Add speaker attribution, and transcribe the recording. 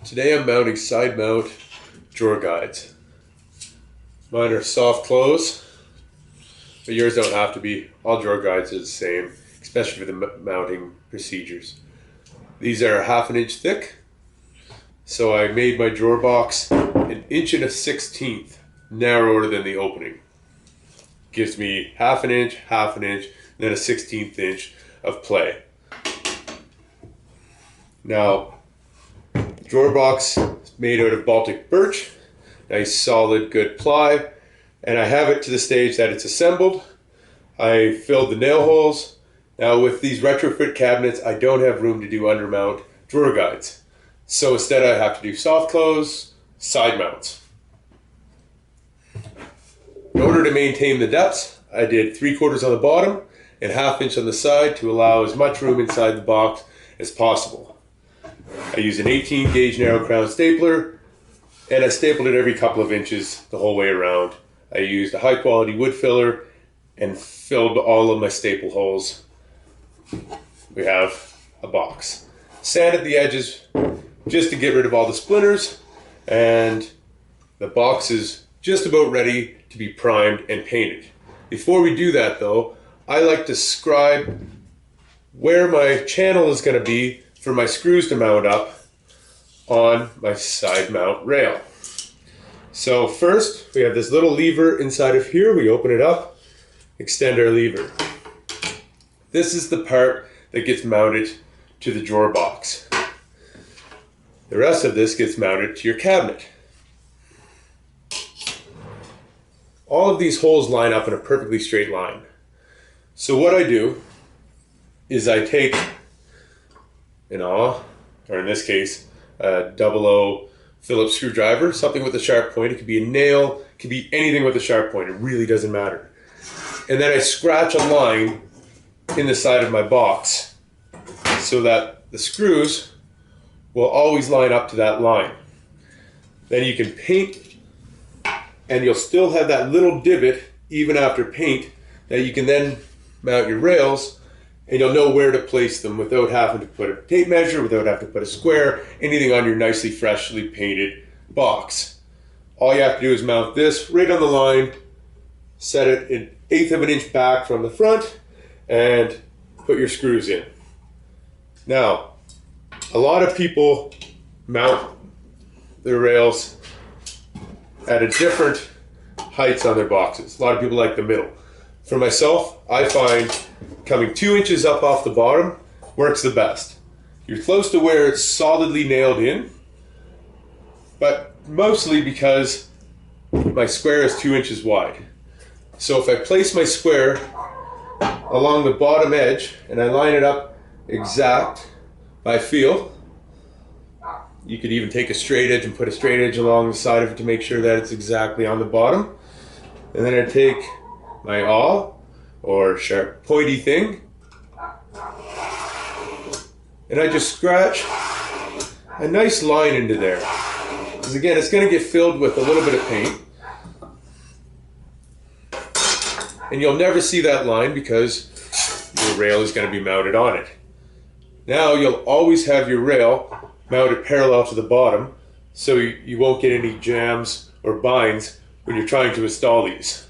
Speaker 1: Today I'm mounting side mount drawer guides. Mine are soft close, but yours don't have to be. All drawer guides are the same, especially for the mounting procedures. These are 1/2 an inch thick, so I made my drawer box 1 1/16 narrower than the opening. Gives me 1/2 inch, 1/2 inch, and then a 1/16 inch of play. Now, the drawer box is made out of Baltic birch, nice solid good ply, and I have it to the stage that it's assembled. I filled the nail holes. Now with these retrofit cabinets, I don't have room to do undermount drawer guides. So instead I have to do soft close, side mounts. In order to maintain the depths, I did 3/4 on the bottom and 1/2 inch on the side to allow as much room inside the box as possible. I use an 18 gauge narrow crown stapler, and I stapled it every couple of inches the whole way around. I used a high quality wood filler and filled all of my staple holes. We have a box. Sanded the edges just to get rid of all the splinters, and the box is just about ready to be primed and painted. Before we do that though, I like to scribe where my channel is going to be for my screws to mount up on my side mount rail. So first we have this little lever inside of here. We open it up, extend our lever. This is the part that gets mounted to the drawer box. The rest of this gets mounted to your cabinet. All of these holes line up in a perfectly straight line. So what I do is I take an awl, or in this case, a 00 Phillips screwdriver, something with a sharp point. It could be a nail, it could be anything with a sharp point. It really doesn't matter. And then I scratch a line in the side of my box so that the screws will always line up to that line. Then you can paint, and you'll still have that little divot even after paint that you can then mount your rails, and you'll know where to place them without having to put a tape measure, without having to put a square, anything on your nicely freshly painted box. All you have to do is mount this right on the line, set it 1/8 of an inch back from the front, and put your screws in. Now, a lot of people mount their rails at a different heights on their boxes. A lot of people like the middle. For myself, I find coming 2 inches up off the bottom works the best. You're close to where it's solidly nailed in, but mostly because my square is 2 inches wide. So if I place my square along the bottom edge and I line it up exact by feel, you could even take a straight edge and put a straight edge along the side of it to make sure that it's exactly on the bottom. And then I take my awl or sharp pointy thing, and I just scratch a nice line into there. Because again, it's going to get filled with a little bit of paint, and you'll never see that line because your rail is going to be mounted on it. Now you'll always have your rail mounted parallel to the bottom, so you won't get any jams or binds when you're trying to install these.